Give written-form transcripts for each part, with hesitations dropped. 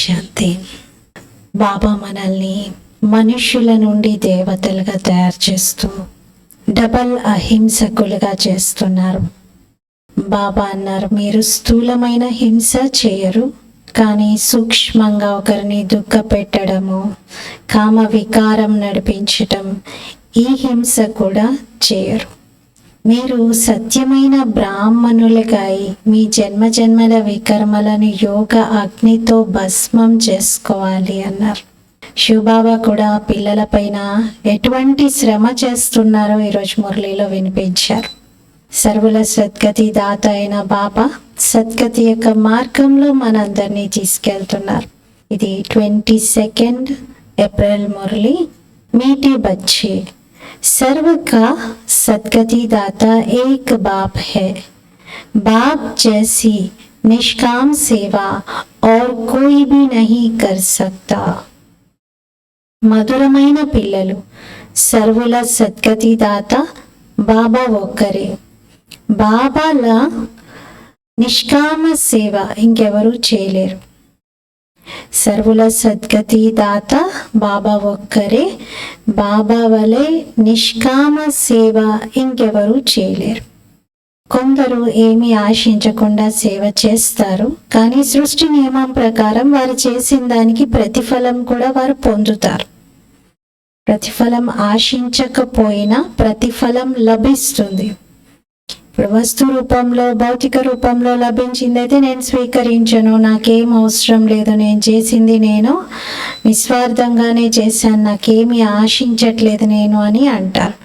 శాంతి. బాబా మనల్ని మనుష్యుల నుండి దేవతలుగా తయారు చేస్తూ డబల్ అహింసకులుగా చేస్తున్నారు. బాబా అన్నారు, మీరు స్థూలమైన హింస చేయరు, కానీ సూక్ష్మంగా ఒకరిని దుఃఖ పెట్టడము, కామ వికారం నడిపించటం, ఈ హింస కూడా చేయరు. మీరు సత్యమైన బ్రాహ్మణులుగా మీ జన్మజన్మల వికర్మలను యోగ అగ్నితో భస్మం చేసుకోవాలి అన్నారు. శివబాబా కూడా పిల్లల పైన ఎటువంటి శ్రమ చేస్తున్నారో ఈరోజు మురళిలో వినిపించారు. సర్వుల సద్గతి దాత అయిన బాబా సద్గతి యొక్క మార్గంలో మనందరినీ తీసుకెళ్తున్నారు. ఇది 22 ఏప్రిల్ మురళి. మీఠే బచ్చే, सर्व का सदगति दाता एक बाप है, बाप जैसी निष्काम सेवा और कोई भी नहीं कर सकता. మధురమైన పిల్లలు, సర్వుల సద్గతి దాత బాబా ఒక్కరే. బాబాల నిష్కామ సేవ ఇంకెవరూ చేయలేరు. సర్వుల సద్గతి దాత బాబా ఒక్కరే. బాబా వలె నిష్కామ సేవ ఇంకెవరూ చేయలేరు. కొందరు ఏమీ ఆశించకుండా సేవ చేస్తారు, కానీ సృష్టి నియమం ప్రకారం వారు చేసిన దానికి ప్రతిఫలం కూడా వారు పొందుతారు. ప్రతిఫలం ఆశించకపోయినా ప్రతిఫలం లభిస్తుంది. ఇప్పుడు వస్తు రూపంలో, భౌతిక రూపంలో లభించిందైతే నేను స్వీకరించను, నాకేం అవసరం లేదు, నేను చేసింది నేను నిస్వార్థంగానే చేశాను, నాకేమీ ఆశించట్లేదు నేను అని అంటారు.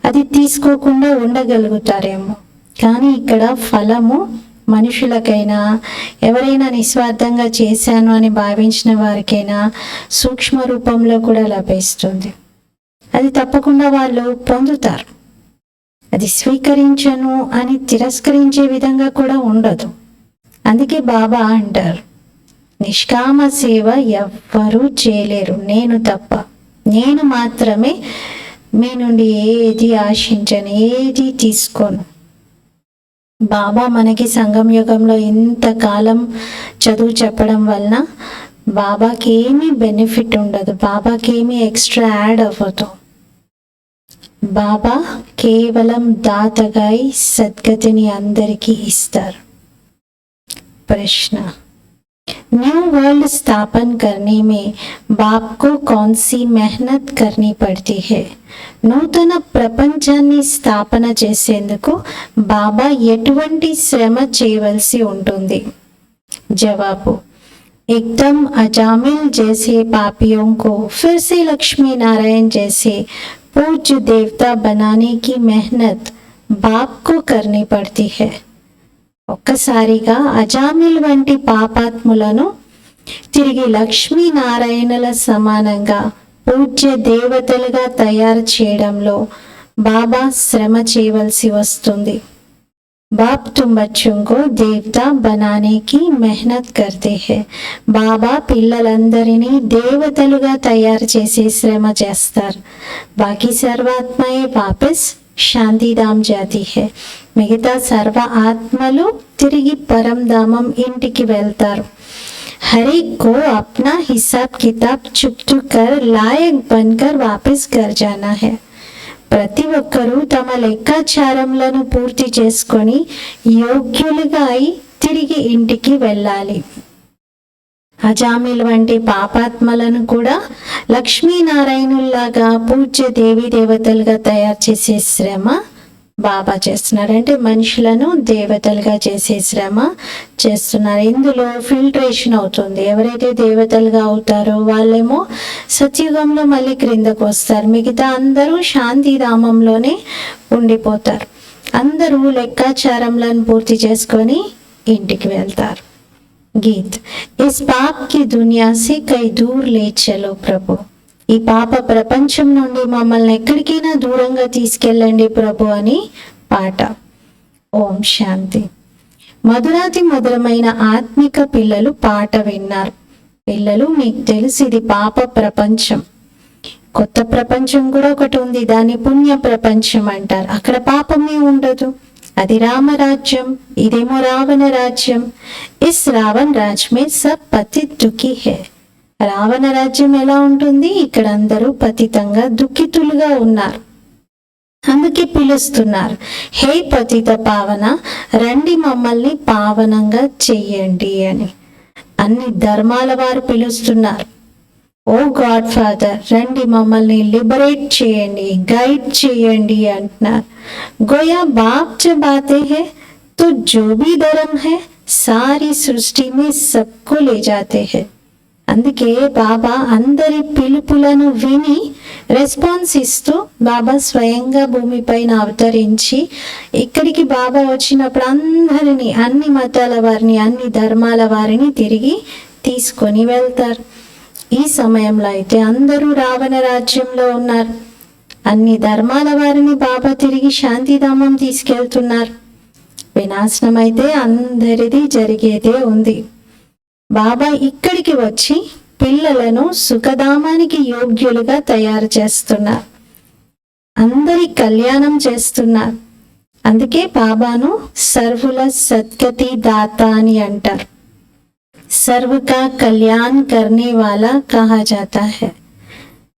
అది తీసుకోకుండా ఉండగలుగుతారేమో. కానీ ఇక్కడ ఫలము మనుషులకైనా, ఎవరైనా నిస్వార్థంగా చేశాను అని భావించిన వారికైనా సూక్ష్మ రూపంలో కూడా లభిస్తుంది. అది తప్పకుండా వాళ్ళు పొందుతారు. అది స్వీకరించను అని తిరస్కరించే విధంగా కూడా ఉండదు. అందుకే బాబా అంటారు, నిష్కామ సేవ ఎవ్వరూ చేయలేరు నేను తప్ప. నేను మాత్రమే మీ నుండి ఏది ఆశించను, ఏది తీసుకోను. బాబా మనకి సంగం యుగంలో ఇంతకాలం చదువు చెప్పడం వలన బాబాకి ఏమీ బెనిఫిట్ ఉండదు, బాబాకి ఏమీ ఎక్స్ట్రా యాడ్ అవ్వదు. బాబా కేవలం దాతగా సద్గతిని అందరికీ ఇస్తారు. ప్రశ్న, न्यू वर्ल्ड स्थापन करने में बाप को कौन सी मेहनत करनी पड़ती है? నూతన ప్రపంచాన్ని స్థాపన చేసేందుకు బాబా ఎటువంటి శ్రమ చేయవలసి ఉంటుంది? జవాబు, एकदम अजामिल जैसे पापियों को फिर से लक्ष्मी नारायण जैसे पूज्य देवता बनाने की मेहनत बाप को करनी पड़ती है. ఒక్కసారిగా అజామిల్ వంటి పాపాత్ములను తిరిగి లక్ష్మీనారాయణల సమానంగా పూజ్య దేవతలుగా తయారు చేయడంలో బాబా శ్రమ చేయవలసి వస్తుంది. బాప్ तुम बच्चों को देवता बनाने की मेहनत करते हैं. బాబా పిల్లలందరినీ దేవతలుగా తయారు చేసే శ్రమ చేస్తారు. బాకీ సర్వాత్మయే వాపస్ శాంతిధామ్ జాతి హై. మిగతా సర్వ ఆత్మలు తిరిగి పరంధామం ఇంటికి వెళ్తారు. हर एक को अपना हिसाब किताब चुप कर लायक बनकर वापस घर जाना है. ప్రతి ఒక్కరూ తమ లెక్కాచారములను పూర్తి చేసుకొని యోగ్యులుగా అయి తిరిగి ఇంటికి వెళ్ళాలి. అజామిల్ వంటి పాపాత్మలను కూడా లక్ష్మీనారాయణుల్లాగా పూజ్య దేవీ దేవతలుగా తయారు చేసే శ్రమ బాబా చేస్తున్నారు. అంటే మనుషులను దేవతలుగా చేసే శ్రమ చేస్తున్నారు. ఇందులో ఫిల్టరేషన్ అవుతుంది. ఎవరైతే దేవతలుగా అవుతారో వాళ్ళేమో సత్యుగంలో మళ్ళీ క్రిందకు వస్తారు. మిగతా అందరూ శాంతిధామంలోనే ఉండిపోతారు. అందరూ లెక్కాచారంలను పూర్తి చేసుకొని ఇంటికి వెళ్తారు. గీత్, ఇస్ పాప్ కి దునియా సే కై దూర్ లే చలో ప్రభు. ఈ పాప ప్రపంచం నుండి మమ్మల్ని ఎక్కడికైనా దూరంగా తీసుకెళ్ళండి ప్రభు అని పాట. ఓం శాంతి. మధురాతి మధురమైన ఆత్మిక పిల్లలు పాట విన్నారు. పిల్లలు, మీకు తెలుసు ఇది పాప ప్రపంచం. కొత్త ప్రపంచం కూడా ఒకటి ఉంది, దాన్ని పుణ్య ప్రపంచం అంటారు. అక్కడ పాపమే ఉండదు, అది రామరాజ్యం, ఇదేమో రావణ రాజ్యం. ఇస్ రావణ రాజ్ మే సబ్ పతిత్ దుఃఖీ హై. రావణ రాజ్యం ఎలా ఉంటుంది? ఇక్కడ అందరూ పతితంగా దుఃఖితులుగా ఉన్నారు. అందుకే పిలుస్తున్నారు, హే పతిత పావన, రండి మమ్మల్ని పావనంగా చెయ్యండి అని. అన్ని ధర్మాల వారు పిలుస్తున్నారు. ఓ గాడ్ ఫాదర్, రండి మమ్మల్ని లిబరేట్ చేయండి, గైడ్ చేయండి అంటున్నారు. గోయా బాప్ జబ్ ఆతే హై తో జో భీ ధర్మ హై సారీ సృష్టి మే సబ్కో లే జాతే హై. అందుకే బాబా అందరి పిలుపులను విని రెస్పాన్స్ ఇస్తూ బాబా స్వయంగా భూమిపైన అవతరించి ఇక్కడికి బాబా వచ్చినప్పుడు అందరినీ, అన్ని మతాల వారిని, అన్ని ధర్మాల వారిని తిరిగి తీసుకొని వెళ్తారు. ఈ సమయంలో అయితే అందరూ రావణ రాజ్యంలో ఉన్నారు. అన్ని ధర్మాల వారిని బాబా తిరిగి శాంతిధామం తీసుకెళ్తున్నారు. వినాశనం అయితే అందరిది జరిగేదే ఉంది. బాబా ఇక్కడికి వచ్చి పిల్లలను సుఖధామానికి యోగ్యులుగా తయారు చేస్తున్నారు. అందరి కళ్యాణం చేస్తున్నారు. అందుకే బాబాను సర్వుల సద్గతి దాత అని అంటారు. సర్వ కా కళ్యాణ్ కర్నే వాలా కహా జాతా హై.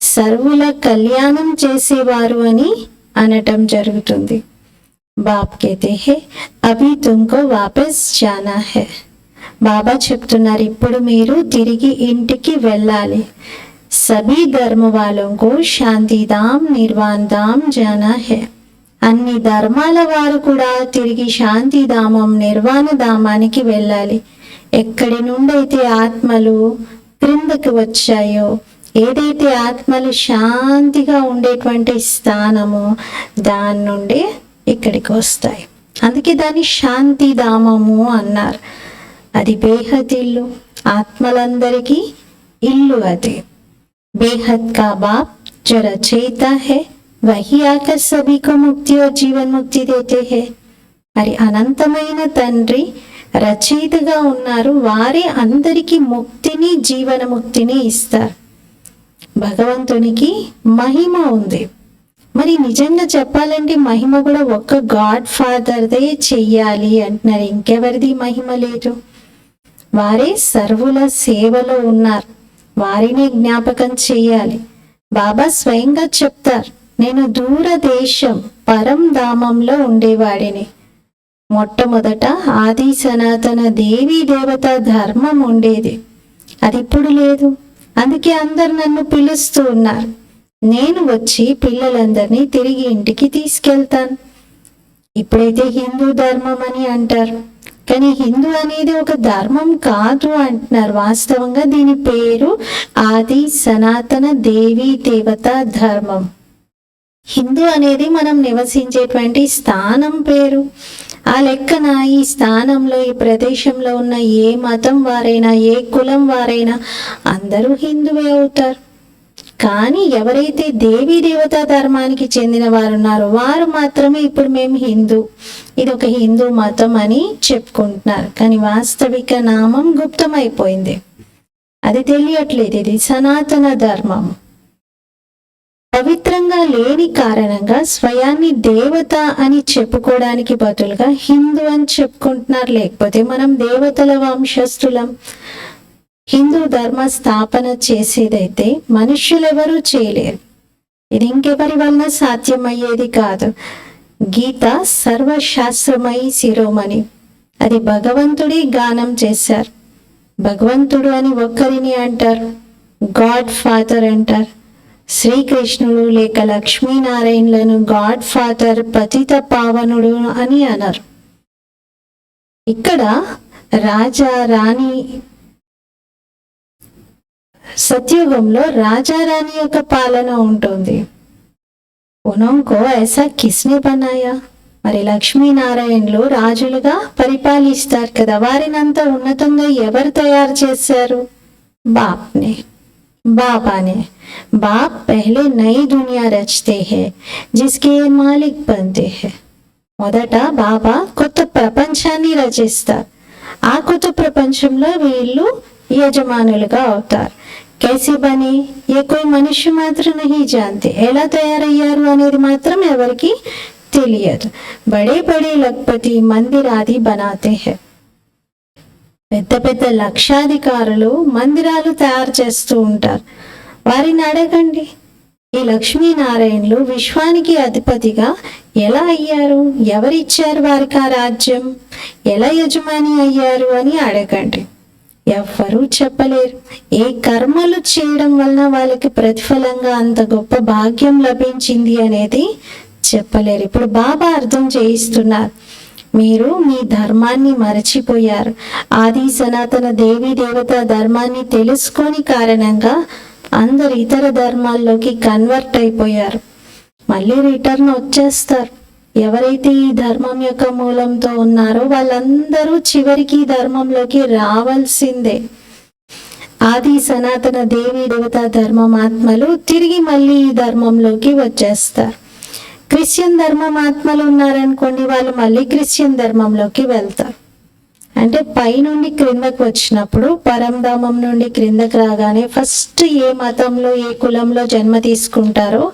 సర్వుల కళ్యాణం చేసేవారు అని అనటం జరుగుతుంది. బాప్ కేతే హై అభి తుమ్కో వాపస్ జానా హై. బాబా చెప్తున్నారు, ఇప్పుడు మీరు తిరిగి ఇంటికి వెళ్ళాలి. సభీ ధర్మ వాలోంకో శాంతిధామ్ నిర్వాణ ధామ్ జానా హై. అన్ని ధర్మాల వారు కూడా తిరిగి శాంతిధామం, నిర్వాణ ధామానికి వెళ్ళాలి. ఎక్కడి నుండైతే ఆత్మలు క్రిందకి వచ్చాయో, ఏదైతే ఆత్మలు శాంతిగా ఉండేటువంటి స్థానమో దాని నుండి ఇక్కడికి వస్తాయి. అందుకే దాన్ని శాంతిధామము అన్నారు. అది బేహద్ ఇల్లు, ఆత్మలందరికీ ఇల్లు. అది బేహద్ కా బాప్ जो रचयिता है वही आकर सभी को मुक्ति और जीवन मुक्ति देते हैं. మరి అనంతమైన తండ్రి రచయితగా ఉన్నారు. వారే అందరికీ ముక్తిని, జీవన ముక్తిని ఇస్తారు. భగవంతునికి మహిమ ఉంది. మరి నిజంగా చెప్పాలంటే మహిమ కూడా ఒక్క గాడ్ ఫాదర్దే చెయ్యాలి అంటున్నారు. ఇంకెవరిది మహిమ లేదు. వారే సర్వుల సేవలో ఉన్నారు. వారిని జ్ఞాపకం చెయ్యాలి. బాబా స్వయంగా చెప్తారు, నేను దూరదేశం పరం ధామంలో ఉండేవాడిని. మొట్టమొదట ఆది సనాతన దేవీ దేవత ధర్మం ఉండేది. అది ఇప్పుడు లేదు. అందుకే అందరు నన్ను పిలుస్తూ ఉన్నారు. నేను వచ్చి పిల్లలందరినీ తిరిగి ఇంటికి తీసుకెళ్తాను. ఇప్పుడైతే హిందూ ధర్మం అని అంటారు, కానీ హిందూ అనేది ఒక ధర్మం కాదు అంటున్నారు. వాస్తవంగా దీని పేరు ఆది సనాతన దేవీ దేవత ధర్మం. హిందూ అనేది మనం నివసించేటువంటి స్థానం పేరు. ఆ లెక్కన ఈ స్థానంలో, ఈ ప్రదేశంలో ఉన్న ఏ మతం వారైనా, ఏ కులం వారైనా అందరూ హిందువే అవుతారు. కానీ ఎవరైతే దేవీ దేవతా ధర్మానికి చెందిన వారు ఉన్నారో వారు మాత్రమే ఇప్పుడు మేము హిందూ, ఇది ఒక హిందూ మతం అని చెప్పుకుంటున్నారు. కానీ వాస్తవిక నామం గుప్తమైపోయింది. అది తెలియట్లేదు. ఇది సనాతన ధర్మం. పవిత్రంగా లేని కారణంగా స్వయాన్ని దేవత అని చెప్పుకోవడానికి బదులుగా హిందూ అని చెప్పుకుంటున్నారు. లేకపోతే మనం దేవతల వంశస్థులం. హిందూ ధర్మ స్థాపన చేసేదైతే మనుష్యులెవరూ చేయలేరు. ఇది ఇంకెవరి వలన సాధ్యమయ్యేది కాదు. గీత సర్వశాస్త్రమై శిరోమణి, అది భగవంతుడి గానం చేశారు. భగవంతుడు అని ఒక్కరిని అంటారు, గాడ్ ఫాదర్ అంటారు. శ్రీకృష్ణుడు లేక లక్ష్మీనారాయణులను గాడ్ ఫాదర్, పతిత పావనుడు అని అన్నారు. ఇక్కడ రాజా రాణి, సత్యుగంలో రాజారాణి యొక్క పాలన ఉంటుంది. ఉనంకో ఐసా కిస్నే బనాయా. మరి లక్ష్మీనారాయణులు రాజులుగా పరిపాలిస్తారు కదా, వారినంతా ఉన్నతంగా ఎవరు తయారు చేశారు? బాప్నే, బాబానే. बाप पहले नई दुनिया रचते हैं जिसके मालिक बनते हैं. మొదట బాబా కొత్త ప్రపంచాన్ని రచిస్తారు. ఆ కొత్త ప్రపంచంలో వీళ్ళు యజమానులుగా అవుతారు. कैसे बने ये कोई మనిషి మాత్రం नहीं जानते. ఎలా తయారయ్యారు అనేది మాత్రం ఎవరికి తెలియదు. బడే బడే లఖపతి మందిరాది బనాతే హై. పెద్ద పెద్ద లక్షాధికారులు మందిరాలు తయారు చేస్తూ ఉంటారు. వారిని అడగండి, ఈ లక్ష్మీనారాయణులు విశ్వానికి అధిపతిగా ఎలా అయ్యారు, ఎవరిచ్చారు వారికి ఆ రాజ్యం, ఎలా యజమాని అయ్యారు అని అడగండి. ఎవ్వరూ చెప్పలేరు. ఏ కర్మలు చేయడం వలన వాళ్ళకి ప్రతిఫలంగా అంత గొప్ప భాగ్యం లభించింది అనేది చెప్పలేరు. ఇప్పుడు బాబా అర్థం చేయిస్తున్నారు, మీరు మీ ధర్మాన్ని మరచిపోయారు. ఆది సనాతన దేవీ దేవత ధర్మాన్ని తెలుసుకొని కారణంగా అందరు ఇతర ధర్మాల్లోకి కన్వర్ట్ అయిపోయారు. మళ్ళీ రిటర్న్ వచ్చేస్తారు. ఎవరైతే ఈ ధర్మం యొక్క మూలంతో ఉన్నారో వాళ్ళందరూ చివరికి ఈ ధర్మంలోకి రావాల్సిందే. ఆది సనాతన దేవీ దేవత ధర్మమాత్మలు తిరిగి మళ్ళీ ఈ ధర్మంలోకి వచ్చేస్తారు. క్రిస్టియన్ ధర్మమాత్మలు ఉన్నారనుకోండి, వాళ్ళు మళ్ళీ క్రిస్టియన్ ధర్మంలోకి వెళ్తారు. అంటే పైనుండి క్రిందకు వచ్చినప్పుడు, పరంధామం నుండి క్రిందకు రాగానే ఫస్ట్ ఏ మతంలో ఏ కులంలో జన్మ తీసుకుంటారో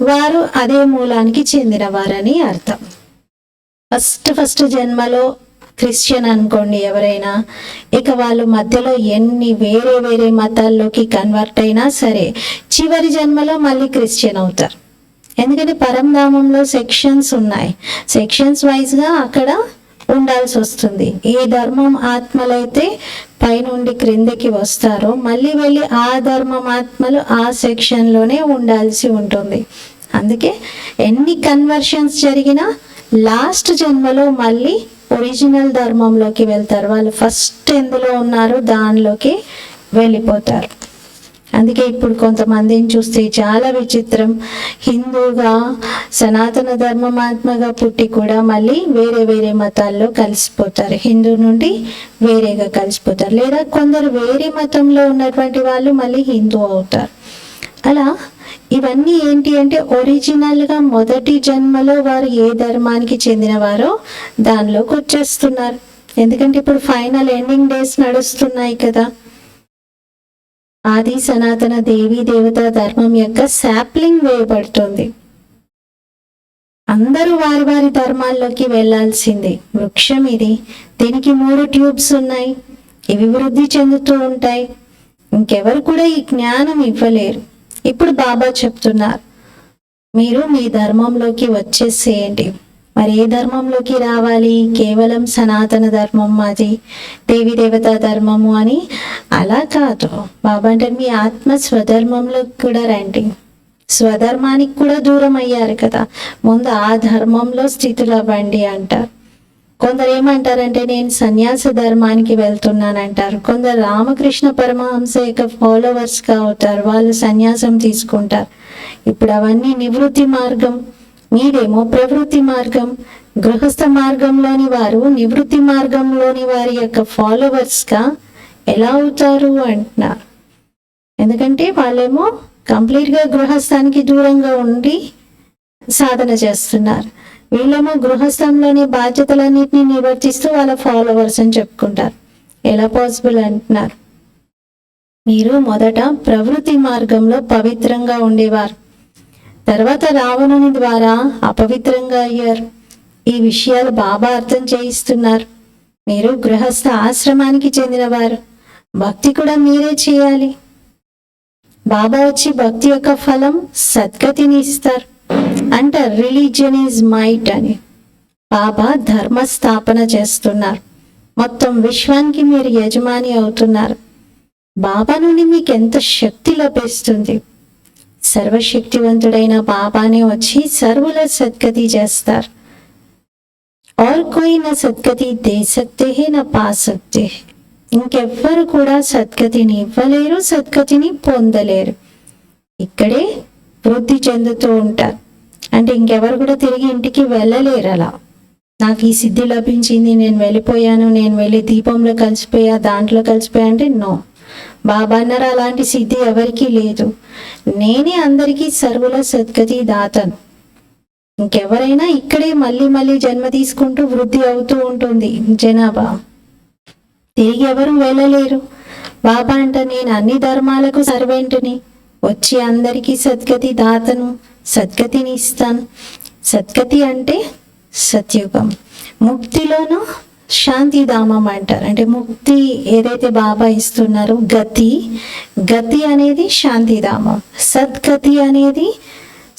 వారు అదే మూలానికి చెందినవారని అర్థం. ఫస్ట్ జన్మలో క్రిస్టియన్ అనుకోండి ఎవరైనా, ఇక వాళ్ళు మధ్యలో ఎన్ని వేరే వేరే మతాల్లోకి కన్వర్ట్ అయినా సరే చివరి జన్మలో మళ్ళీ క్రిస్టియన్ అవుతారు. ఎందుకంటే పరంధామంలో సెక్షన్స్ ఉన్నాయి. సెక్షన్స్ వైజ్గా అక్కడ ఉండాల్సి వస్తుంది. ఏ ధర్మం ఆత్మలైతే పైనుండి క్రిందకి వస్తారో మళ్ళీ వెళ్ళి ఆ ధర్మం ఆత్మలు ఆ సెక్షన్లోనే ఉండాల్సి ఉంటుంది. అందుకే ఎన్ని కన్వర్షన్స్ జరిగినా లాస్ట్ జన్మలో మళ్ళీ ఒరిజినల్ ధర్మంలోకి వెళ్తారు. వాళ్ళు ఫస్ట్ ఎందులో ఉన్నారో దానిలోకి వెళ్ళిపోతారు. అందుకే ఇప్పుడు కొంతమందిని చూస్తే చాలా విచిత్రం, హిందూగా సనాతన ధర్మమాత్మగా పుట్టి కూడా మళ్ళీ వేరే వేరే మతాల్లో కలిసిపోతారు. హిందూ నుండి వేరేగా కలిసిపోతారు. లేదా కొందరు వేరే మతంలో ఉన్నటువంటి వాళ్ళు మళ్ళీ హిందూ అవుతారు. అలా ఇవన్నీ ఏంటి అంటే ఒరిజినల్గా మొదటి జన్మలో వారు ఏ ధర్మానికి చెందినవారో దానిలోకి వచ్చేస్తున్నారు. ఎందుకంటే ఇప్పుడు ఫైనల్ ఎండింగ్ డేస్ నడుస్తున్నాయి కదా. ఆది సనాతన దేవీ దేవత ధర్మం యొక్క శాప్లింగ్ వేయబడుతుంది. అందరూ వారి వారి ధర్మాల్లోకి వెళ్లాల్సిందే. వృక్షం ఇది, దీనికి 3 ట్యూబ్స్ ఉన్నాయి, ఇవి వృద్ధి చెందుతూ ఉంటాయి. ఇంకెవరు కూడా ఈ జ్ఞానం ఇవ్వలేరు. ఇప్పుడు బాబా చెప్తున్నారు, మీరు మీ ధర్మంలోకి వచ్చేసేయండి. మరి ఏ ధర్మంలోకి రావాలి? కేవలం సనాతన ధర్మం మాది, దేవి దేవతా ధర్మము అని అలా కాదు. బాబా అంటే మీ ఆత్మ స్వధర్మంలో కూడా రండి. స్వధర్మానికి కూడా దూరం అయ్యారు కదా, ముందు ఆ ధర్మంలో స్థితులు అవ్వండి అంటారు. కొందరు ఏమంటారంటే నేను సన్యాస ధర్మానికి వెళ్తున్నానంటారు. కొందరు రామకృష్ణ పరమహంస యొక్క ఫాలోవర్స్గా అవుతారు, వాళ్ళు సన్యాసం తీసుకుంటారు. ఇప్పుడు అవన్నీ నివృత్తి మార్గం, మీరేమో ప్రవృత్తి మార్గం. గృహస్థ మార్గంలోని వారు నివృత్తి మార్గంలోని వారి యొక్క ఫాలోవర్స్గా ఎలా అవుతారు అంటున్నారు. ఎందుకంటే వాళ్ళేమో కంప్లీట్గా గృహస్థానికి దూరంగా ఉండి సాధన చేస్తున్నారు. వీళ్ళేమో గృహస్థంలోని బాధ్యతలన్నింటినీ నిర్వర్తిస్తూ వాళ్ళ ఫాలోవర్స్ అని చెప్పుకుంటారు. ఎలా పాసిబుల్ అంటున్నారు. మీరు మొదట ప్రవృత్తి మార్గంలో పవిత్రంగా ఉండేవారు, తర్వాత రావణుని ద్వారా అపవిత్రంగా అయ్యారు. ఈ విషయాలు బాబా అర్థం చేయిస్తున్నారు. మీరు గృహస్థ ఆశ్రమానికి చెందినవారు, భక్తి కూడా మీరే చేయాలి. బాబా వచ్చి భక్తి యొక్క ఫలం సద్గతిని ఇస్తారు. అంటారు రిలీజియన్ ఈజ్ మైట్ అని. బాబా ధర్మ స్థాపన చేస్తున్నారు. మొత్తం విశ్వానికి మీరు యజమాని అవుతున్నారు. బాబా నుండి మీకు ఎంత శక్తి లభిస్తుంది. సర్వశక్తివంతుడైన బాబానే వచ్చి సర్వుల సద్గతి చేస్తారు. और कोई न సద్గతి దే సక్తే హే న పా సక్తే హే. ఇంకెవ్వరు కూడా సద్గతిని ఇవ్వలేరు, సద్గతిని పొందలేరు. ఇక్కడే వృద్ధి చెందుతూ ఉంటారు. అంటే ఇంకెవరు కూడా తిరిగి ఇంటికి వెళ్ళలేరు. అలా నాకు ఈ సిద్ధి లభించింది, నేను వెళ్ళిపోయాను, నేను వెళ్ళి దీపంలో కలిసిపోయా, దాంట్లో కలిసిపోయా అంటే నో. బాబా అన్నారు అలాంటి సిద్ధి ఎవరికీ లేదు. నేనే అందరికీ సర్వుల సద్గతి దాతను. ఇంకెవరైనా ఇక్కడే మళ్ళీ మళ్ళీ జన్మ తీసుకుంటూ వృద్ధి అవుతూ ఉంటుంది జనాభా. తిరిగి ఎవరు వెళ్ళలేరు. బాబా అంట నేను అన్ని ధర్మాలకు సర్వెంట్ని, వచ్చి అందరికీ సద్గతి దాతను, సద్గతిని ఇస్తాను. సద్గతి అంటే సత్యుగం. ముక్తిలోను శాంతిధామం అంటారు. అంటే ముక్తి ఏదైతే బాబా ఇస్తున్నారో గతి అనేది శాంతిధామం, సద్గతి అనేది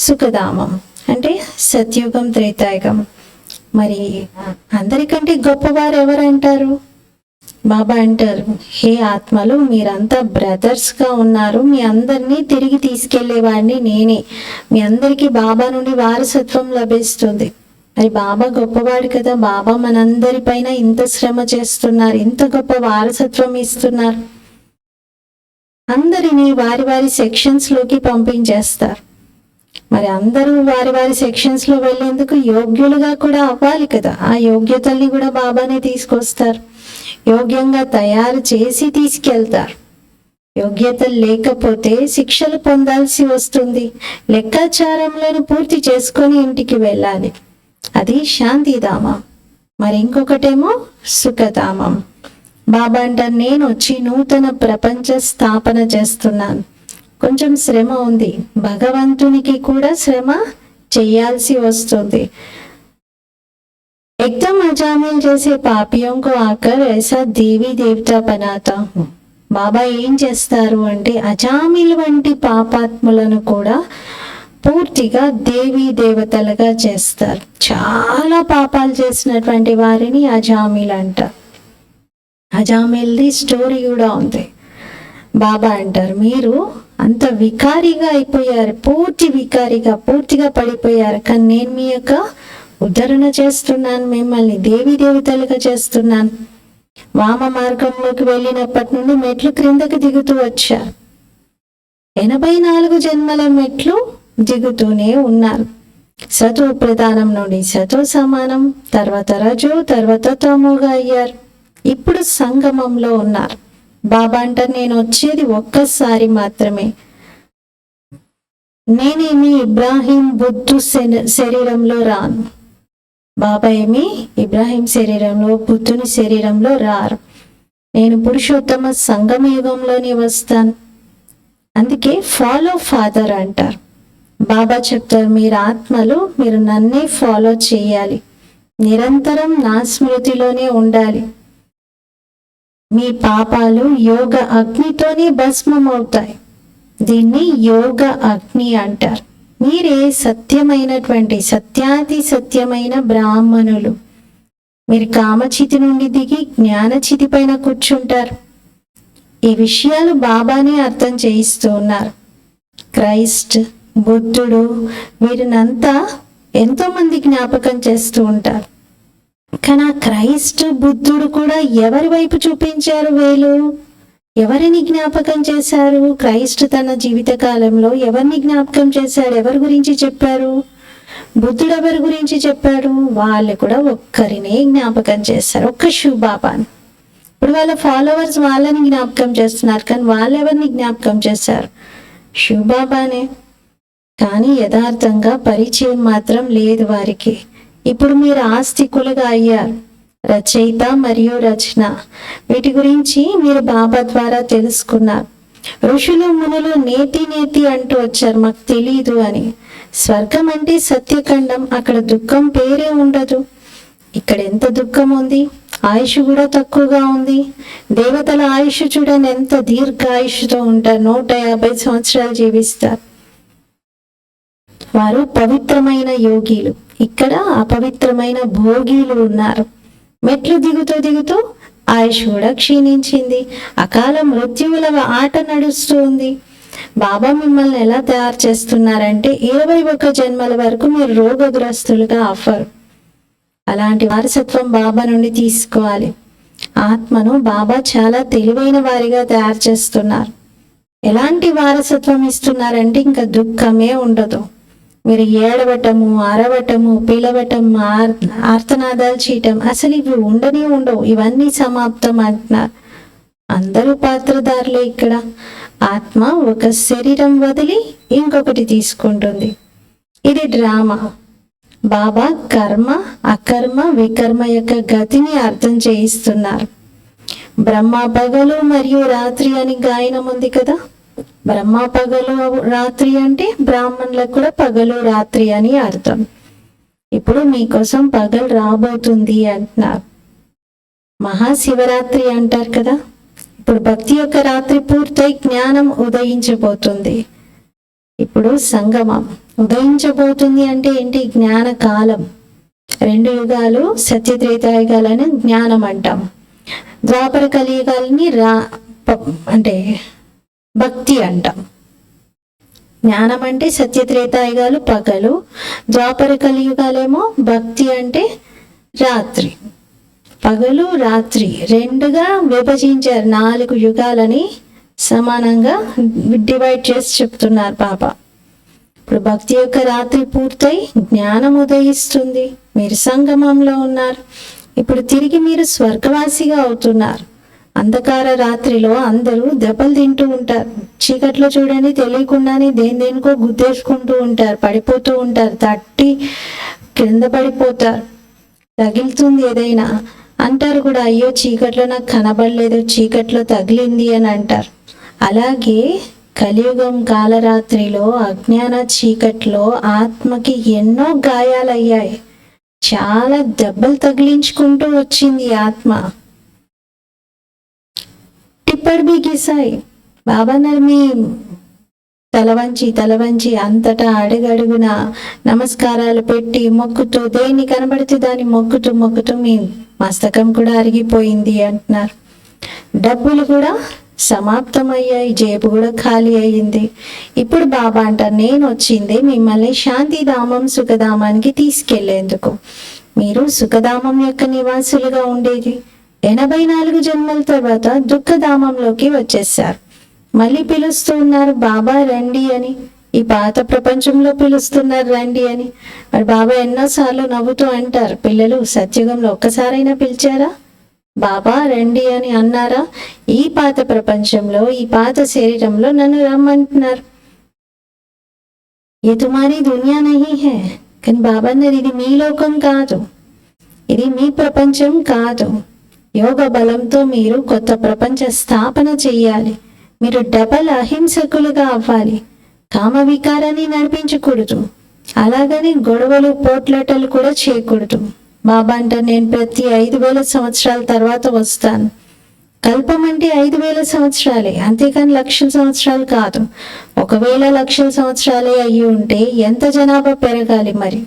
సుఖధామం, అంటే సత్యుగం త్రేతాయుగం. మరి అందరికంటే గొప్పవారు ఎవరంటారు? బాబా అంటారు, హే ఆత్మలు, మీరంతా బ్రదర్స్గా ఉన్నారు, మీ అందరినీ తిరిగి తీసుకెళ్లేవాడిని నేనే, మీ అందరికీ బాబా నుండి వారసత్వం లభిస్తుంది. మరి బాబా గొప్పవాడు కదా, బాబా మనందరి పైన ఇంత శ్రమ చేస్తున్నారు, ఇంత గొప్ప వారసత్వం ఇస్తున్నారు. అందరినీ వారి వారి సెక్షన్స్ లోకి పంపించేస్తారు. మరి అందరూ వారి వారి సెక్షన్స్ లో వెళ్ళేందుకు యోగ్యులుగా కూడా అవ్వాలి కదా, ఆ యోగ్యతల్ని కూడా బాబానే తీసుకొస్తారు, యోగ్యంగా తయారు చేసి తీసుకెళ్తారు. యోగ్యత లేకపోతే శిక్షలు పొందాల్సి వస్తుంది, లెక్కాచారంలను పూర్తి చేసుకొని ఇంటికి వెళ్ళాలి. అది శాంతిధామం. మరి ఇంకొకటేమో సుఖధామం. బాబా అంటారు, నేను వచ్చి నూతన ప్రపంచ స్థాపన చేస్తున్నాను. కొంచెం శ్రమ ఉంది, భగవంతునికి కూడా శ్రమ చేయాల్సి వస్తుంది. एकदम अजामिल जैसे पापियों को आकर ऐसा देवी देवता बनाता हूँ. బాబా ఏం చేస్తారు అంటే అజామిల్ వంటి పాపాత్ములను కూడా పూర్తిగా దేవీ దేవతలుగా చేస్తారు. చాలా పాపాలు చేసినటువంటి వారిని అజామిల్ అంటారు. అజామిల్ది స్టోరీ కూడా ఉంది. బాబా అంటారు, మీరు అంత వికారిగా అయిపోయారు, పూర్తిగా పడిపోయారు, కానీ నేను మీ యొక్క ఉద్ధరణ చేస్తున్నాను, మిమ్మల్ని దేవీ దేవతలుగా చేస్తున్నాను. వామ మార్గంలోకి వెళ్ళినప్పటి నుండి మెట్లు క్రిందకి దిగుతూ వచ్చారు. 84 జన్మల మెట్లు దిగుతూనే ఉన్నారు. సతో ప్రధానం నుండి సతో సమానం, తర్వాత రజో, తర్వాత తమోగా అయ్యారు. ఇప్పుడు సంగమంలో ఉన్నారు. బాబా అంటారు, నేను వచ్చేది ఒక్కసారి మాత్రమే. నేనేమి ఇబ్రాహీం బుద్ధు శరీరంలో రాను. బాబా ఏమి ఇబ్రాహీం శరీరంలో, బుద్ధుని శరీరంలో రారు. నేను పురుషోత్తమ సంగమ యుగంలోనే వస్తాను. అందుకే ఫాలో ఫాదర్ అంటారు. బాబా చెప్తారు, మీరు ఆత్మలు, మీరు నన్నే ఫాలో చేయాలి, నిరంతరం నా స్మృతిలోనే ఉండాలి. మీ పాపాలు యోగ అగ్నితోనే భస్మం అవుతాయి. దీన్ని యోగ అగ్ని అంటారు. మీరే సత్యాతి సత్యమైన బ్రాహ్మణులు. మీరు కామచితి నుండి దిగి జ్ఞానచితి పైన కూర్చుంటారు. ఈ విషయాలు బాబానే అర్థం చేయిస్తూ ఉన్నారు. క్రైస్ట్, బుద్ధుడు, వీరినంతా ఎంతో మంది జ్ఞాపకం చేస్తూ ఉంటారు. కానీ ఆ క్రైస్ట్, బుద్ధుడు కూడా ఎవరి వైపు చూపించారు వేలు? ఎవరిని జ్ఞాపకం చేశారు? క్రైస్ట్ తన జీవిత కాలంలో ఎవరిని జ్ఞాపకం చేశాడు? ఎవరి గురించి చెప్పారు? బుద్ధుడు ఎవరి గురించి చెప్పాడు? వాళ్ళు కూడా ఒక్కరినే జ్ఞాపకం చేశారు, ఒక్క శివబాబాని. ఇప్పుడు వాళ్ళ ఫాలోవర్స్ వాళ్ళని జ్ఞాపకం చేస్తున్నారు, కానీ వాళ్ళు ఎవరిని జ్ఞాపకం చేశారు? శివబాబానే. కానీ యథార్థంగా పరిచయం మాత్రం లేదు వారికి. ఇప్పుడు మీరు ఆస్తికులుగా అయ్యారు. రచయిత మరియు రచన, వీటి గురించి మీరు బాబా ద్వారా తెలుసుకున్నారు. ఋషులు మునులు నేతి అంటూ వచ్చారు, మాకు తెలీదు అని. స్వర్గం అంటే సత్యఖండం, అక్కడ దుఃఖం పేరే ఉండదు. ఇక్కడ ఎంత దుఃఖం ఉంది, ఆయుష్ కూడా తక్కువగా ఉంది. దేవతల ఆయుష్ చూడండి ఎంత దీర్ఘాయుష్తో ఉంటారు, 150 సంవత్సరాలు జీవిస్తారు. వారు పవిత్రమైన యోగిలు. ఇక్కడ అపవిత్రమైన భోగిలు ఉన్నారు. మెట్లు దిగుతూ ఆయుష్ కూడా క్షీణించింది. అకాల మృత్యువుల ఆట నడుస్తుంది. బాబా మిమ్మల్ని ఎలా తయారు చేస్తున్నారంటే 21 జన్మల వరకు మీరు రోగగ్రస్తులుగా అవ్వరు. అలాంటి వారసత్వం బాబా నుండి తీసుకోవాలి. ఆత్మను బాబా చాలా తెలివైన వారిగా తయారు చేస్తున్నారు. ఎలాంటి వారసత్వం ఇస్తున్నారంటే ఇంకా దుఃఖమే ఉండదు. మీరు ఏడవటము, అరవటము, పిలవటం, ఆర్తనాదాలు చేయటం అసలు ఇవి ఉండవు. ఇవన్నీ సమాప్తం అంటున్నారు. అందరూ పాత్రదారులే. ఇక్కడ ఆత్మ ఒక శరీరం వదిలి ఇంకొకటి తీసుకుంటుంది. ఇది డ్రామా. బాబా కర్మ, అకర్మ, వికర్మ యొక్క గతిని అర్థం చేయిస్తున్నారు. బ్రహ్మ పగలు మరియు రాత్రి అని గాయనం ఉంది కదా. బ్రహ్మ పగలు రాత్రి అంటే బ్రాహ్మణులకు కూడా పగలు రాత్రి అని అర్థం. ఇప్పుడు మీకోసం పగలు రాబోతుంది అంటున్నారు. మహాశివరాత్రి అంటారు కదా, ఇప్పుడు భక్తి యొక్క రాత్రి పూర్తయి జ్ఞానం ఉదయించబోతుంది. ఇప్పుడు సంగమం ఉదయించబోతుంది అంటే ఏంటి? జ్ఞాన కాలం. 2 యుగాలు సత్యత్రేతాయుగాలని జ్ఞానం అంటాం. ద్వాపర కలియుగాలని అంటే భక్తి అంటాం. జ్ఞానం అంటే సత్యత్రేతాయుగాలు పగలు, ద్వాపర కలియుగాలేమో భక్తి అంటే రాత్రి. పగలు రాత్రి 2గా విభజించారు. 4 యుగాలని సమానంగా డివైడ్ చేసి చెప్తున్నారు బాబా. ఇప్పుడు భక్తి యొక్క రాత్రి పూర్తయి జ్ఞానం ఉదయిస్తుంది. మీరు సంగమంలో ఉన్నారు. ఇప్పుడు తిరిగి మీరు స్వర్గవాసిగా అవుతున్నారు. అంధకార రాత్రిలో అందరూ దెబ్బలు తింటూ ఉంటారు. చీకట్లో చూడండి, తెలియకుండానే దేనికో గుద్దేసుకుంటూ ఉంటారు, పడిపోతూ ఉంటారు, తట్టి కింద పడిపోతారు, తగిలుతుంది ఏదైనా అంటారు కూడా. అయ్యో చీకట్లో నాకు కనబడలేదు, చీకట్లో తగిలింది అని అంటారు. అలాగే కలియుగం కాలరాత్రిలో అజ్ఞాన చీకట్లో ఆత్మకి ఎన్నో గాయాలయ్యాయి. చాలా దెబ్బలు తగిలించుకుంటూ వచ్చింది ఆత్మ. Tipper B గిసాయి. బాబా మీ తలవంచి అంతటా అడుగడుగున నమస్కారాలు పెట్టి మొక్కుతూ, దేన్ని కనబడితే దాన్ని మొక్కుతూ మీ మస్తకం కూడా అరిగిపోయింది అంటున్నారు. డబ్బులు కూడా సమాప్తమయ్యాయి, జేబు కూడా ఖాళీ అయ్యింది. ఇప్పుడు బాబా అంటారు, నేను వచ్చింది మిమ్మల్ని శాంతిధామం సుఖధామానికి తీసుకెళ్లేందుకు. మీరు సుఖధామం యొక్క నివాసులుగా ఉండేది 84 జన్మల తర్వాత దుఃఖధామంలోకి వచ్చేసారు. మళ్ళీ పిలుస్తూ ఉన్నారు బాబా రండి అని. ఈ పాత ప్రపంచంలో పిలుస్తున్నారు రండి అని. మరి బాబా ఎన్నోసార్లు నవ్వుతూ అంటారు, పిల్లలు సత్యుగంలో ఒక్కసారైనా పిలిచారా? బాబా రండి అని అన్నారా? ఈ పాత ప్రపంచంలో, ఈ పాత శరీరంలో నన్ను రమ్మంటున్నారు. ये तुम्हारी दुनिया नहीं है. కానీ బాబా అన్నారు, ఇది మీ లోకం కాదు, ఇది మీ ప్రపంచం కాదు. యోగ బలంతో మీరు కొత్త ప్రపంచ స్థాపన చెయ్యాలి. మీరు డబల్ అహింసకులుగా అవ్వాలి. కామ వికారాన్ని నడిపించకూడదు. అలాగని గొడవలు పోట్లాటలు కూడా చేయకూడదు. బాబా అంటారు, నేను ప్రతి 5000 సంవత్సరాల తర్వాత వస్తాను. కల్పం అంటే 5000 సంవత్సరాలే, అంతేకాని లక్షల సంవత్సరాలు కాదు. 1000 లక్షల సంవత్సరాలే అయ్యి ఉంటే ఎంత జనాభా పెరగాలి మరి.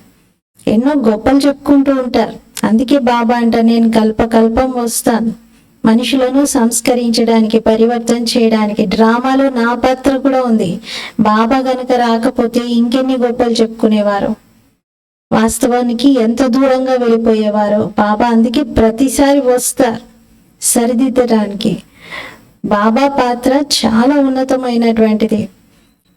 ఎన్నో గొప్పలు చెప్పుకుంటూ ఉంటారు. అందుకే బాబా అంటారు, నేను కల్పకల్పం వస్తాను. మనుషులను సంస్కరించడానికి, పరివర్తన చేయడానికి. డ్రామాలో నా పాత్ర కూడా ఉంది. బాబా గనుక రాకపోతే ఇంకెన్ని గొప్పలు చెప్పుకునేవారు, వాస్తవానికి ఎంత దూరంగా వెళ్ళిపోయేవారు. బాబా అందుకే ప్రతిసారి వస్తారు సరిదిద్దడానికి. బాబా పాత్ర చాలా ఉన్నతమైనటువంటిది.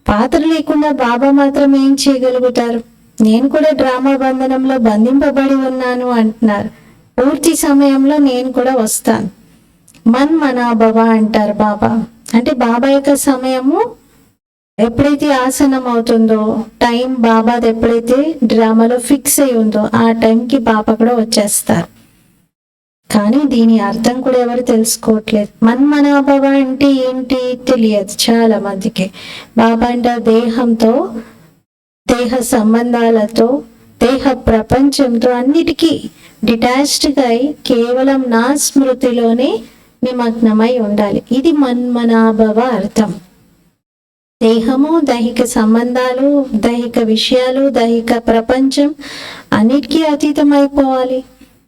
పాత్ర లేకుండా బాబా మాత్రం ఏం చేయగలుగుతారు? నేను కూడా డ్రామా బంధనంలో బంధింపబడి ఉన్నాను అంటున్నారు. పూర్తి సమయంలో నేను కూడా వస్తాను. మన్మనాభవ అంటారు బాబా. అంటే బాబా యొక్క సమయము ఎప్పుడైతే ఆసనం అవుతుందో, టైం బాబాది ఎప్పుడైతే డ్రామాలో ఫిక్స్ అయి ఉందో ఆ టైంకి బాబా కూడా వచ్చేస్తారు. కానీ దీని అర్థం కూడా ఎవరు తెలుసుకోవట్లేదు. మన్మనాభవ అంటే ఏంటి తెలియదు చాలా మందికి. బాబా అంటే దేహంతో, దేహ సంబంధాలతో, దేహ ప్రపంచంతో అన్నిటికీ డిటాచ్డ్గా అయి కేవలం నా స్మృతిలోనే నిమగ్నమై ఉండాలి. ఇది మన్మనాభవ అర్థం. దేహము, దైహిక సంబంధాలు, దైహిక విషయాలు, దైహిక ప్రపంచం అన్నిటికీ అతీతమైపోవాలి.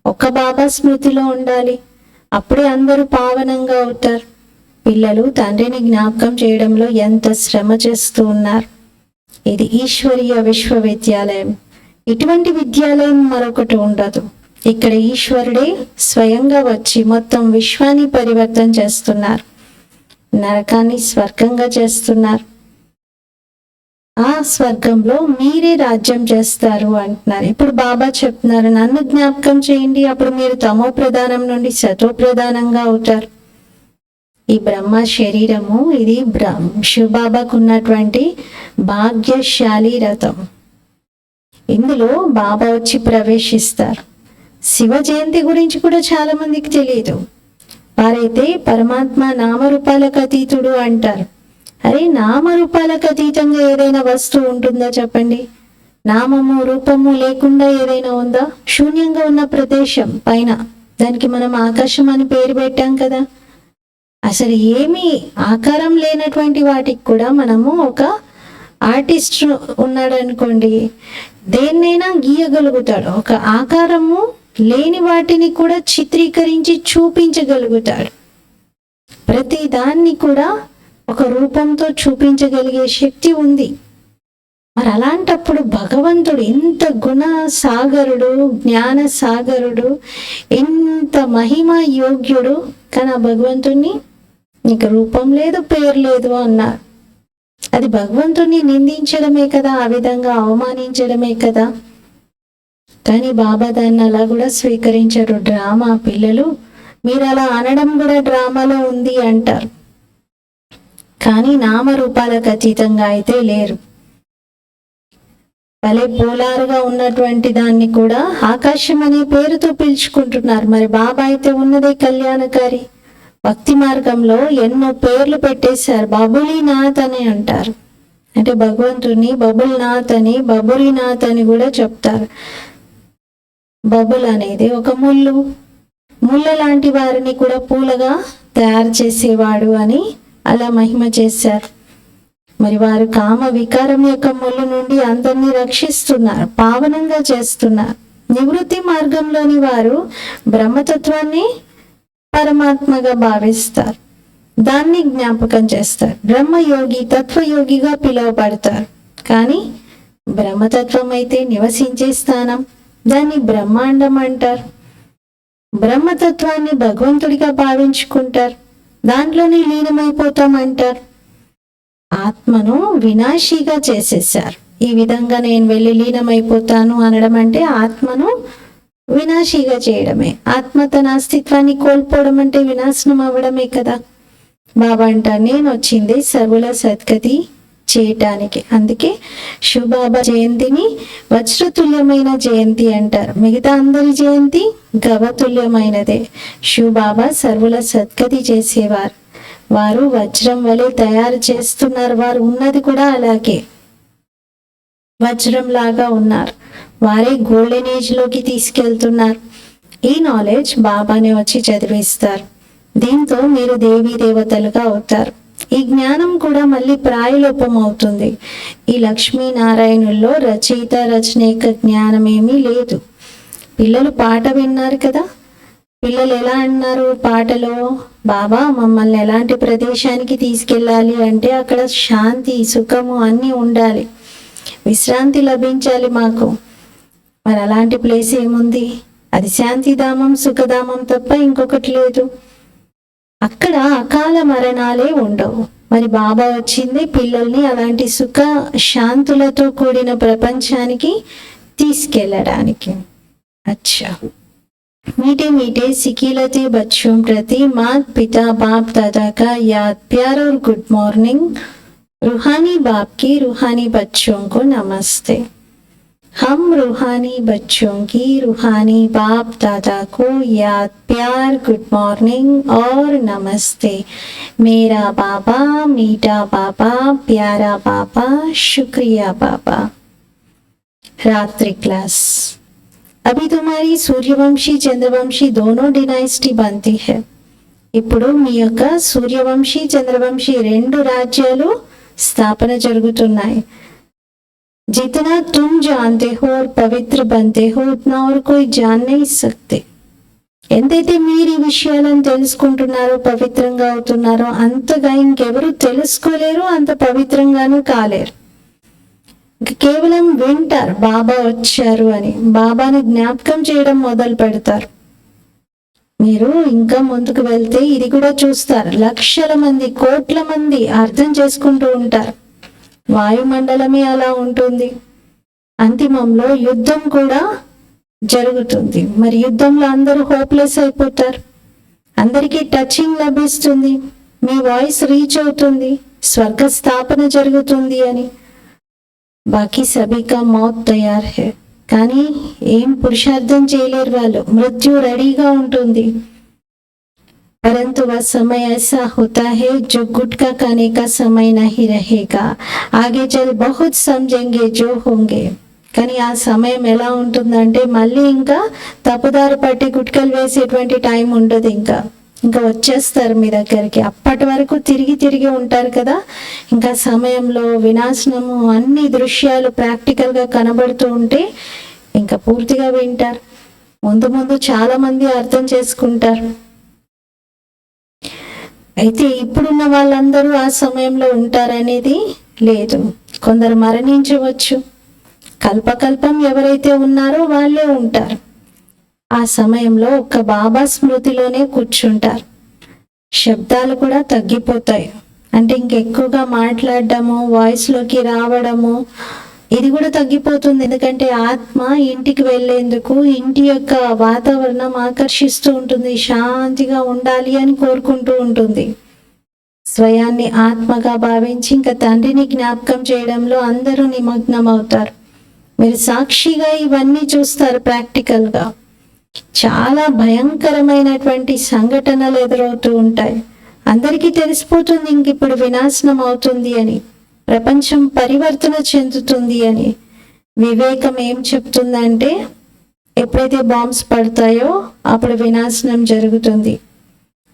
ఒక్క బాబా స్మృతిలో ఉండాలి. అప్పుడే అందరూ పావనంగా అవుతారు. పిల్లలు తండ్రిని జ్ఞాపకం చేయడంలో ఎంత శ్రమ చేస్తూ ఉన్నారు. ఇది ఈశ్వరీయ విశ్వవిద్యాలయం. ఇటువంటి విద్యాలయం మరొకటి ఉండదు. ఇక్కడ ఈశ్వరుడే స్వయంగా వచ్చి మొత్తం విశ్వాన్ని పరివర్తన చేస్తున్నారు. నరకాన్ని స్వర్గంగా చేస్తున్నారు. ఆ స్వర్గంలో మీరే రాజ్యం చేస్తారు అంటున్నారు. ఇప్పుడు బాబా చెప్తున్నారు, నన్ను జ్ఞాపకం చేయండి, అప్పుడు మీరు తమో ప్రధానం నుండి సతో ప్రధానంగా అవుతారు. ఈ బ్రహ్మ శరీరము, ఇది శివబాబాకు ఉన్నటువంటి భాగ్యశాలి రథం. ఇందులో బాబా వచ్చి ప్రవేశిస్తారు. శివ జయంతి గురించి కూడా చాలా మందికి తెలియదు. వారైతే పరమాత్మ నామరూపాలకు అతీతుడు అంటారు. అరే నామరూపాలకు అతీతంగా ఏదైనా వస్తువు ఉంటుందా చెప్పండి? నామము రూపము లేకుండా ఏదైనా ఉందా? శూన్యంగా ఉన్న ప్రదేశం పైన, దానికి మనం ఆకాశం అని పేరు పెట్టాం కదా. అసలు ఏమీ ఆకారం లేనటువంటి వాటికి కూడా మనము ఒక ఆర్టిస్ట్ ఉన్నాడు అనుకోండి, దేన్నైనా గీయగలుగుతాడు. ఒక ఆకారము లేని వాటిని కూడా చిత్రీకరించి చూపించగలుగుతాడు. ప్రతి దాన్ని కూడా ఒక రూపంతో చూపించగలిగే శక్తి ఉంది. మరి అలాంటప్పుడు భగవంతుడు ఎంత గుణ సాగరుడు, జ్ఞాన సాగరుడు, ఎంత మహిమ యోగ్యుడు. కానీ ఆ భగవంతుణ్ణి నీకు రూపం లేదు, పేరు లేదు అన్నారు. అది భగవంతుణ్ణి నిందించడమే కదా, ఆ విధంగా అవమానించడమే కదా. కానీ బాబా దాన్ని అలా కూడా స్వీకరించారు. డ్రామా పిల్లలు, మీరు అలా అనడం కూడా డ్రామాలో ఉంది అంటారు. కానీ నామరూపాలకు అతీతంగా అయితే లేరు. భలే పోలారుగా ఉన్నటువంటి దాన్ని కూడా ఆకాశం అనే పేరుతో పిలుచుకుంటున్నారు. మరి బాబా అయితే ఉన్నదే కళ్యాణకారి. భక్తి మార్గంలో ఎన్నో పేర్లు పెట్టేశారు. బబులీనాథ్ అని అంటారు, అంటే భగవంతుని బబుల్నాథ్ అని, బబురీనాథ్ అని కూడా చెప్తారు. బబుల్ అనేది ఒక ముళ్ళు, ముళ్ళ లాంటి వారిని కూడా పూలగా తయారు చేసేవాడు అని అలా మహిమ చేశారు. మరి వారు కామ వికారం యొక్క ముళ్ళు నుండి అందరినీ రక్షిస్తున్నారు, పావనంగా చేస్తున్నారు. నివృత్తి మార్గంలోని వారు బ్రహ్మతత్వాన్ని పరమాత్మగా భావిస్తారు, దాన్ని జ్ఞాపకం చేస్తారు. బ్రహ్మయోగి, తత్వయోగిగా పిలువబడతారు. కానీ బ్రహ్మతత్వం అయితే నివసించే స్థానం, దాన్ని బ్రహ్మాండం అంటారు. బ్రహ్మతత్వాన్ని భగవంతుడిగా భావించుకుంటారు, దాంట్లోనే లీనమైపోతామంటారు. ఆత్మను వినాశిగా చేసేసారు. ఈ విధంగా నేను వెళ్ళి లీనమైపోతాను అనడం అంటే ఆత్మను వినాశిగా చేయడమే. ఆత్మ తన అస్తిత్వాన్ని కోల్పోవడం అంటే వినాశనం అవ్వడమే కదా. బాబా అంటారు, నేను వచ్చింది సర్వుల సద్గతి చేయటానికి. అందుకే శివబాబా జయంతిని వజ్రతుల్యమైన జయంతి అంటారు. మిగతా అందరి జయంతి గవతుల్యమైనదే. శివబాబా సర్వుల సద్గతి చేసేవారు. వారు వజ్రం వలె తయారు చేస్తున్నారు. వారు ఉన్నది కూడా అలాగే వజ్రం లాగా ఉన్నారు. వారే గోల్డెన్ ఏజ్ లోకి తీసుకెళ్తున్నారు. ఈ నాలెడ్జ్ బాబానే వచ్చి చదివిస్తారు. దీంతో మీరు దేవీ దేవతలుగా అవుతారు. ఈ జ్ఞానం కూడా మళ్ళీ ప్రాయలోపం అవుతుంది. ఈ లక్ష్మీనారాయణుల్లో రచయిత రచనేక జ్ఞానం ఏమీ లేదు. పిల్లలు పాట విన్నారు కదా, పిల్లలు ఎలా అన్నారు పాటలో, బాబా మమ్మల్ని ఎలాంటి ప్రదేశానికి తీసుకెళ్ళాలి అంటే అక్కడ శాంతి, సుఖము అన్నీ ఉండాలి, విశ్రాంతి లభించాలి మాకు. మరి అలాంటి ప్లేస్ ఏముంది? అది శాంతిధామం, సుఖధామం తప్ప ఇంకొకటి లేదు. అక్కడ అకాల మరణాలే ఉండవు. మరి బాబా వచ్చింది పిల్లల్ని అలాంటి సుఖ శాంతులతో కూడిన ప్రపంచానికి తీసుకెళ్ళడానికి. అచ్చా, मीठे मीठे सिकीलते बच्चों प्रति मात पिता बाप दादा का याद, प्यार और गुड मॉर्निंग। रूहानी बाप की रूहानी बच्चों को नमस्ते। हम रूहानी बच्चों की रूहानी बाप दादा को याद, प्यार, गुड मॉर्निंग और नमस्ते। मेरा बाबा, मीठा बाबा, प्यारा बाबा, शुक्रिया बाबा। रात्रि क्लास। अभी तुम्हारी सूर्यवंशी चंद्रवंशी दोनों डिनाइस्टी बनती है. ఇప్పుడు మీ యొక్క సూర్యవంశీ చంద్రవంశీ రెండు రాజ్యాలు స్థాపన జరుగుతున్నాయి. जितना तुम जानते हो और पवित्र बनते हो उतना और कोई जान नहीं सकते. ఎంతైతే మీరు ఈ విషయాలను తెలుసుకుంటున్నారో, పవిత్రంగా అవుతున్నారో, అంతగా ఇంకెవరు తెలుసుకోలేరు, అంత పవిత్రంగానూ కాలేరు. కేవలం వింటారు బాబా వచ్చారు అని, బాబాను జ్ఞాపకం చేయడం మొదలు పెడతారు. మీరు ఇంకా ముందుకు వెళ్తే ఇది కూడా చూస్తారు. లక్షల మంది, కోట్ల మంది అర్థం చేసుకుంటూ ఉంటారు. వాయుమండలమే అలా ఉంటుంది. అంతిమంలో యుద్ధం కూడా జరుగుతుంది. మరి యుద్ధంలో అందరూ హోప్లెస్ అయిపోతారు. అందరికీ టచింగ్ లభిస్తుంది, మీ వాయిస్ రీచ్ అవుతుంది, స్వర్గ స్థాపన జరుగుతుంది అని. బాకీ సభీకా మౌత్ తయార్ హై. కానీ ఏం పురుషార్థం చేయలేరు వాళ్ళు, మృత్యు రెడీగా ఉంటుంది. परंतु वह समय ऐसा होता है जो गुटखा खाने का समय नहीं रहेगा. आगे चल बहुत समझेंगे जो होंगे. కానీ ఆ సమయం ఎలా ఉంటుందంటే మళ్ళీ ఇంకా తప్పుదారి పట్టి గుట్కలు వేసేటువంటి టైం ఉండదు. ఇంకా వచ్చేస్తారు మీ దగ్గరికి. అప్పటి వరకు తిరిగి తిరిగి ఉంటారు కదా. ఇంకా సమయంలో వినాశనము అన్ని దృశ్యాలు ప్రాక్టికల్గా కనబడుతూ ఉంటే ఇంకా పూర్తిగా వింటారు. ముందు ముందు చాలా మంది అర్థం చేసుకుంటారు. అయితే ఇప్పుడున్న వాళ్ళందరూ ఆ సమయంలో ఉంటారనేది లేదు. కొందరు మరణించవచ్చు. కల్పకల్పం ఎవరైతే ఉన్నారో వాళ్ళే ఉంటారు. ఆ సమయంలో ఒక్క బాబా స్మృతిలోనే కూర్చుంటారు. శబ్దాలు కూడా తగ్గిపోతాయి. అంటే ఇంకెక్కువగా మాట్లాడడము, వాయిస్లోకి రావడము ఇది కూడా తగ్గిపోతుంది. ఎందుకంటే ఆత్మ ఇంటికి వెళ్ళేందుకు ఇంటి యొక్క వాతావరణం ఆకర్షిస్తూ ఉంటుంది. శాంతిగా ఉండాలి అని కోరుకుంటూ ఉంటుంది. స్వయాన్ని ఆత్మగా భావించి ఇంకా తండ్రిని జ్ఞాపకం చేయడంలో అందరూ నిమగ్నం అవుతారు. మీరు సాక్షిగా ఇవన్నీ చూస్తారు. ప్రాక్టికల్గా చాలా భయంకరమైనటువంటి సంఘటనలు ఎదురవుతూ ఉంటాయి. అందరికీ తెలిసిపోతుంది ఇంక ఇప్పుడు వినాశనం అవుతుంది అని, ప్రపంచం పరివర్తన చెందుతుంది అని. వివేకం ఏం చెప్తుందంటే ఎప్పుడైతే బాంబ్స్ పడతాయో అప్పుడు వినాశనం జరుగుతుంది.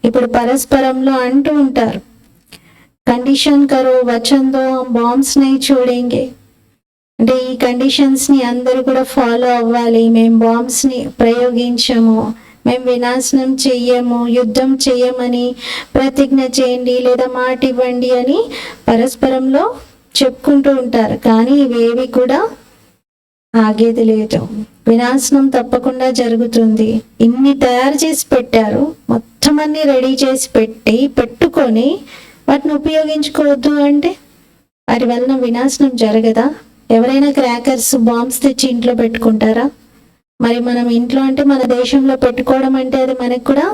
ఇప్పుడు పరస్పరంలో అంటూ ఉంటారు, కండిషన్ కరో వచన్ దో బాంబ్స్ నై చూడేంగే. అంటే ఈ కండిషన్స్ని అందరూ కూడా ఫాలో అవ్వాలి. మేము బాంబ్స్ని ప్రయోగించము, మేము వినాశనం చెయ్యము, యుద్ధం చెయ్యమని ప్రతిజ్ఞ చేయండి లేదా మాట ఇవ్వండి అని పరస్పరంలో చెప్పుకుంటూ ఉంటారు. కానీ ఇవేవి కూడా ఆగేది లేదు. వినాశనం తప్పకుండా జరుగుతుంది. ఇన్ని తయారు చేసి పెట్టారు, మొత్తం అన్ని రెడీ చేసి పెట్టుకొని వాటిని ఉపయోగించుకోవద్దు అంటే వాటి వలన వినాశనం జరగదా? ఎవరైనా క్రాకర్స్ బాంబ్స్ తెచ్చి ఇంట్లో పెట్టుకుంటారా? మరి మనం ఇంట్లో అంటే మన దేశంలో పెట్టుకోవడం అంటే అది మనకు కూడా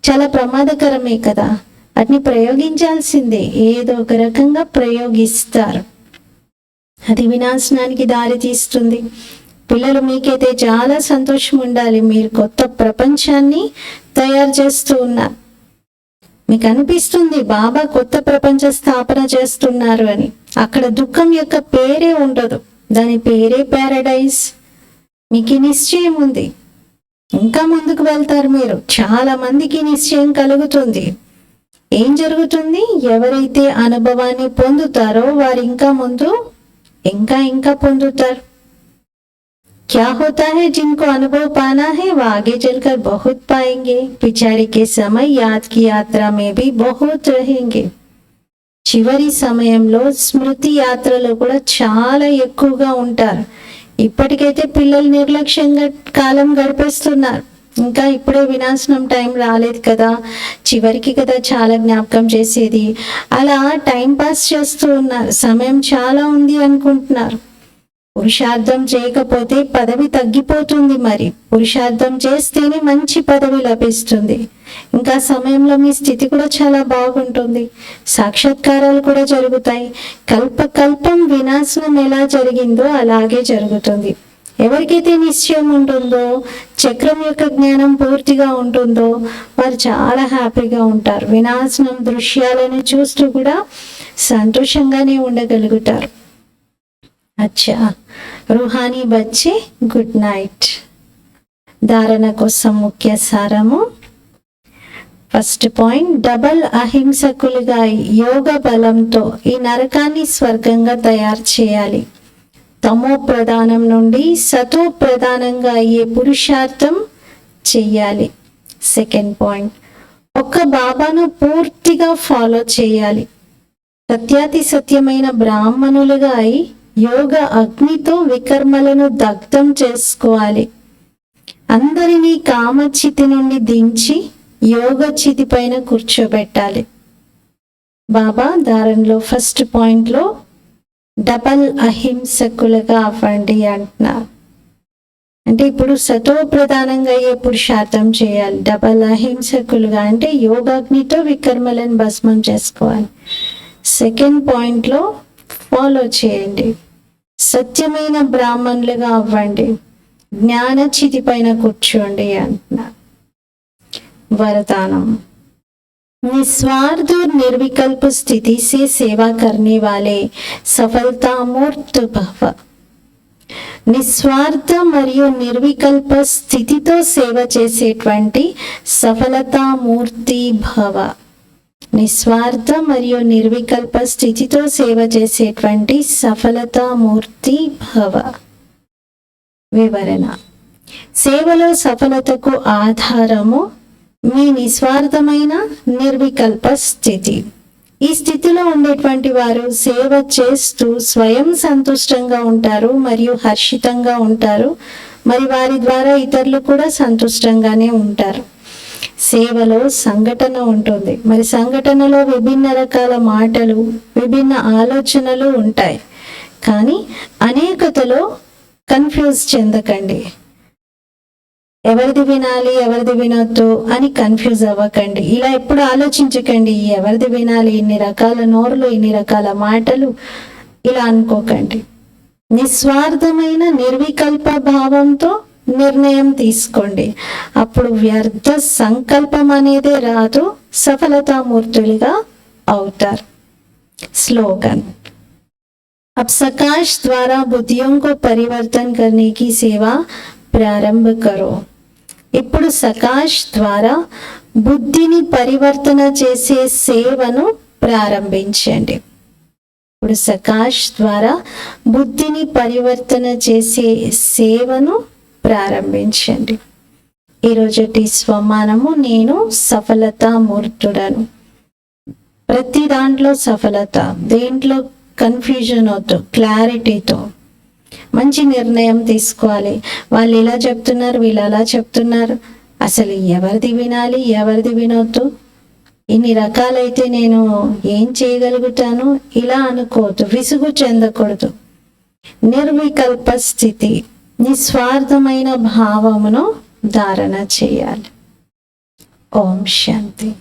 చాలా ప్రమాదకరమే కదా. వాటిని ప్రయోగించాల్సిందే, ఏదో ఒక రకంగా ప్రయోగిస్తారు. అది వినాశనానికి దారి తీస్తుంది. పిల్లలు మీకైతే చాలా సంతోషం ఉండాలి. మీరు కొత్త ప్రపంచాన్ని తయారు చేస్తూ ఉన్నారు. మీకు అనిపిస్తుంది బాబా కొత్త ప్రపంచ స్థాపన చేస్తున్నారు అని. అక్కడ దుఃఖం యొక్క పేరే ఉండదు, దాని పేరే ప్యారడైజ్. మీకు నిశ్చయం ఉంది, ఇంకా ముందుకు వెళ్తారు మీరు. చాలా మందికి నిశ్చయం కలుగుతుంది. ఏం జరుగుతుంది? ఎవరైతే అనుభవాన్ని పొందుతారో వారు ఇంకా ముందు ఇంకా పొందుతారు. क्या होता है जिनको अनुभव पाना है वो आगे चलकर बहुत पाएंगे. पिछाड़ी के समय याद की यात्रा में भी बहुत रहेंगे. చివరి సమయంలో స్మృతి యాత్రలో కూడా చాలా ఎక్కువగా ఉంటారు. ఇప్పటికైతే పిల్లలు నిర్లక్ష్యంగా కాలం గడిపేస్తున్నారు. ఇంకా ఇప్పుడే వినాశనం టైం రాలేదు కదా, చివరికి కదా చాలా జ్ఞాపకం చేసేది. అలా టైం పాస్ చేస్తూ ఉన్నారు. సమయం చాలా ఉంది అనుకుంటున్నారు. పురుషార్థం చేయకపోతే పదవి తగ్గిపోతుంది. మరి పురుషార్థం చేస్తేనే మంచి పదవి లభిస్తుంది. ఇంకా సమయంలో మీ స్థితి కూడా చాలా బాగుంటుంది. సాక్షాత్కారాలు కూడా జరుగుతాయి. కల్పకల్పం వినాశనం ఎలా జరిగిందో అలాగే జరుగుతుంది. ఎవరికైతే నిశ్చయం ఉంటుందో, చక్రం యొక్క జ్ఞానం పూర్తిగా ఉంటుందో వారు చాలా హ్యాపీగా ఉంటారు. వినాశనం దృశ్యాలను చూస్తూ కూడా సంతోషంగానే ఉండగలుగుతారు. అచ్చా రూహానీ బచ్చే గుడ్ నైట్. ధారణ కోసం ముఖ్య సారము. ఫస్ట్ పాయింట్, డబల్ అహింసకులుగా యోగ బలంతో ఈ నరకాన్ని స్వర్గంగా తయారు చేయాలి. తమో ప్రధానం నుండి సతో ప్రధానంగా అయ్యే పురుషార్థం చెయ్యాలి. సెకండ్ పాయింట్, ఒక్క బాబాను పూర్తిగా ఫాలో చేయాలి. సత్యాతి సత్యమైన బ్రాహ్మణులుగా అయి యోగ అగ్నితో వికర్మలను దగ్ధం చేసుకోవాలి. అందరినీ కామచితి నుండి దించి యోగ చితి పైన కూర్చోబెట్టాలి. బాబా ధారణలో ఫస్ట్ పాయింట్లో డబల్ అహింసకులుగా అవ్వండి అంటున్నారు. అంటే ఇప్పుడు సతో ప్రధానంగా అయ్యే పురుషార్థం చేయాలి. డబల్ అహింసకులుగా అంటే యోగాగ్నితో వికర్మలను భస్మం చేసుకోవాలి. సెకండ్ పాయింట్లో ఫాలో చేయండి. సత్యమైన బ్రాహ్మణులుగా అవ్వండి. జ్ఞాన చితి పైన కూర్చోండి అంటున్నారు. वरदानम, निस्वार्थ और निर्विकल्प स्थिति से सेवा करने वाले सफलता मूर्त भव. నిస్వార్థ మరియు నిర్వికల్ప స్థితితో సేవ చేసేటువంటి సఫలతామూర్తి భవ. నిస్వార్థ మరియు నిర్వికల్ప స్థితితో సేవ చేసేటువంటి సఫలతామూర్తి భవ. వివరణ: సేవలో సఫలతకు ఆధారము మీ నిస్వార్థమైన నిర్వికల్ప స్థితి. ఈ స్థితిలో ఉండేటువంటి వారు సేవ చేస్తూ స్వయం సంతుష్టంగా ఉంటారు మరియు హర్షితంగా ఉంటారు, మరి వారి ద్వారా ఇతరులు కూడా సంతుష్టంగానే ఉంటారు. సేవలో సంఘటన ఉంటుంది, మరి సంఘటనలో విభిన్న రకాల మాటలు, విభిన్న ఆలోచనలు ఉంటాయి. కానీ అనేకతలో కన్ఫ్యూజ్ చెందకండి. ఎవరిది వినాలి, ఎవరిది వినొద్దు అని కన్ఫ్యూజ్ అవ్వకండి. ఇలా ఎప్పుడు ఆలోచించకండి, ఎవరిది వినాలి, ఇన్ని రకాల నోరులు, ఇన్ని రకాల మాటలు, ఇలా అనుకోకండి. నిస్వార్థమైన నిర్వికల్ప భావంతో నిర్ణయం తీసుకోండి. అప్పుడు వ్యర్థ సంకల్పం అనేది రాదు, సఫలతామూర్తులుగా అవుతారు. స్లోగన్: अब सकाश द्वारा बुद्धियों को परिवर्तन करने की सेवा प्रारंभ करो. ఇప్పుడు సకాష్ ద్వారా బుద్ధిని పరివర్తన చేసే సేవను ప్రారంభించండి. ఇప్పుడు సకాష్ ద్వారా బుద్ధిని పరివర్తన చేసే సేవను ప్రారంభించండి. ఈరోజుటి స్వమానము: నేను సఫలతామూర్తుడను. ప్రతి దాంట్లో సఫలత, దేంట్లో కన్ఫ్యూజన్ వద్దు, క్లారిటీతో మంచి నిర్ణయం తీసుకోవాలి. వాళ్ళు ఇలా చెప్తున్నారు, వీళ్ళు అలా చెప్తున్నారు, అసలు ఎవరిది వినాలి, ఎవరిది వినొద్దు, ఇన్ని రకాలైతే నేను ఏం చేయగలుగుతాను, ఇలా అనుకోవద్దు, విసుగు చెందకూడదు. నిర్వికల్ప స్థితి, నిస్వార్థమైన భావమును ధారణ చేయాలి. ఓం శాంతి.